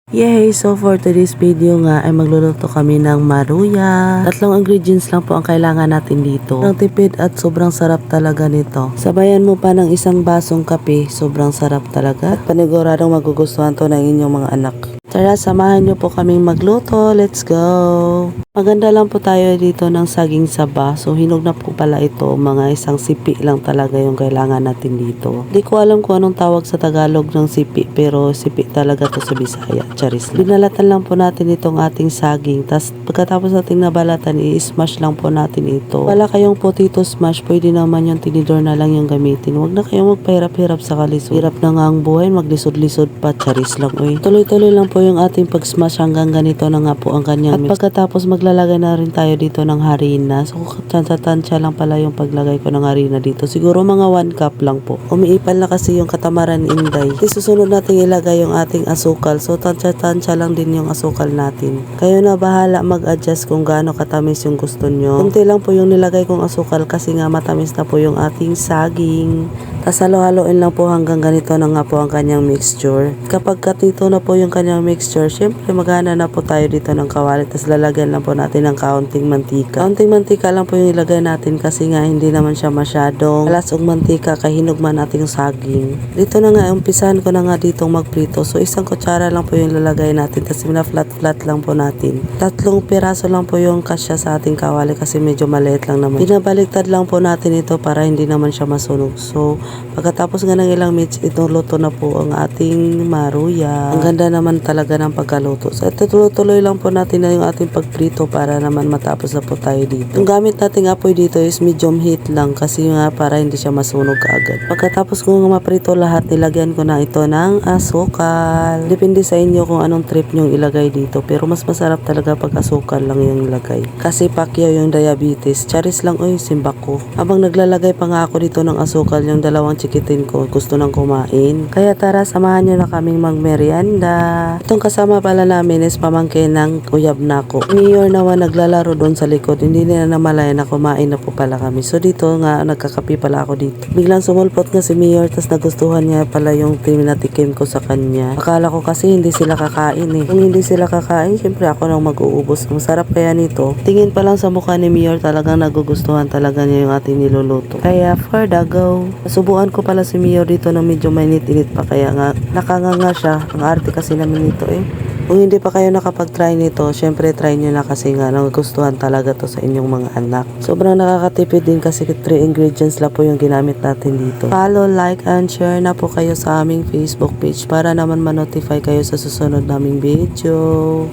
Yay! So for today's video nga ay magluluto kami ng maruya. 3 ingredients lang po ang kailangan natin dito. Sobrang tipid at sobrang sarap talaga nito. Sabayan mo pa ng isang basong kape, sobrang sarap talaga. At paniguradong magugustuhan to ng inyong mga anak. Tara, samahan nyo po kaming magluto. Let's go! Maganda lang po tayo dito ng saging saba. So hinog na po pala ito. Mga isang sipi lang talaga yung kailangan natin dito. Di ko alam kung anong tawag sa Tagalog ng sipi. Pero sipi talaga to sa Bisaya. Charis. Binalatan lang po natin itong ating saging. Tapos pagkatapos nating nabalatan, i-smash lang po natin ito. Wala kayong potato smash, pwede naman yung tinidor na lang yung gamitin. Huwag na kayong magpahirap-hirap sa kalisod. Hirap na nga ang buhay, maglisod-lisod pa. Charis lang uy. Tuloy-tuloy lang po yung ating pag-smash hanggang ganito na nga po ang kanyang mix. At pagkatapos maglalagay na rin tayo dito ng harina. So tansya lang pala yung paglagay ko ng harina dito. Siguro mga 1 cup lang po. Umiipal na kasi yung katamaran inday. Susunod natin ilagay yung ating asukal. So tansya lang din yung asukal natin. Kayo na bahala mag-adjust kung gaano katamis yung gusto nyo. Kunti lang po yung nilagay kong asukal kasi nga matamis na po yung ating saging. Tapos halo-haloin lang po hanggang ganito na nga po ang kanyang mixture. Kapag katito na po yung kanyang mixture, syempre maghana na po tayo dito ng kawali. Tapos lalagyan lang po natin ng kaunting mantika. Kaunting mantika lang po yung ilagay natin kasi nga hindi naman siya masyadong lasong mantika kahinog man natin yung saging. Dito na nga, umpisahan ko na nga ditong magprito. So isang kutsara lang po yung lalagay natin. Tapos flat lang po natin. 3 piraso lang po yung kasya sa ating kawali kasi medyo maliit lang naman. Pinabaliktad lang po natin ito para hindi naman siya masunog. So pagkatapos nga ng ilang minutes, ituluto na po ang ating maruya. Ang ganda naman talaga ng pagkaluto. So ito tuloy-tuloy lang po natin na yung ating pagprito para naman matapos na po tayo dito. Yung gamit nating apoy dito is medium heat lang kasi nga para hindi siya masunog kaagad. Pagkatapos ko nga maprito lahat, nilagyan ko na ito ng asukal. Depende sa inyo kung anong trip nyong ilagay dito. Pero mas masarap talaga pag asukal lang yung ilagay. Kasi pakyaw yung diabetes. Charis lang, oy, simbak ko. Habang naglalagay pa nga ako dito ng asukal, yung dalawang chikitin ko gusto nang kumain. Kaya tara, samahan nyo na kaming magmerienda. Itong kasama pala namin is pamangkin ng uyab na ko. Mayor naman naglalaro doon sa likod. Hindi nila namalaya na kumain na po pala kami. So dito nga, nagkakapi pala ako dito. Biglang sumulpot nga si Mayor, tas nagustuhan niya pala yung tinatikim ko sa kanya. Akala ko kasi hindi sila kakain eh. Kung hindi sila kakain, syempre ako nang mag-uubos. Ang sarap kaya nito. Tingin pa lang sa mukha ni Mayor, talagang nagugustuhan talaga niya yung ating niluluto. Kaya for the go. Subuan ko pala si Mayor dito na medyo mainit-init pa, kaya nga nakanganga siya. Ang arte kasi namin nito eh. Kung hindi pa kayo nakapag-try nito, syempre try nyo na kasi nga nagugustuhan talaga to sa inyong mga anak. Sobrang nakakatipid din kasi 3 ingredients lang po yung ginamit natin dito. Follow, like, and share na po kayo sa aming Facebook page para naman ma-notify kayo sa susunod naming video.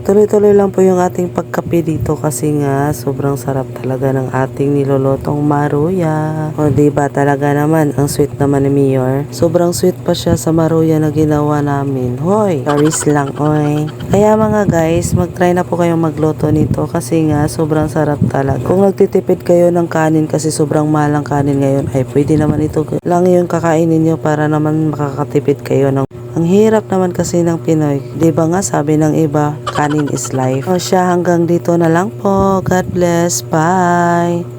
Tuloy-tuloy lang po yung ating pagkape dito kasi nga sobrang sarap talaga ng ating nilolotong maruya. O diba talaga naman, ang sweet naman ni Mayor. Sobrang sweet pa siya sa maruya na ginawa namin. Hoy, Paris lang, oy. Kaya mga guys, mag-try na po kayong magluto nito kasi nga sobrang sarap talaga. Kung nagtitipid kayo ng kanin kasi sobrang mahal ang kanin ngayon, ay pwede naman ito lang yung kakainin nyo para naman makakatipid kayo ng... Ang hirap naman kasi ng Pinoy. Diba nga sabi ng iba, kanin is life. O siya, hanggang dito na lang po. God bless. Bye!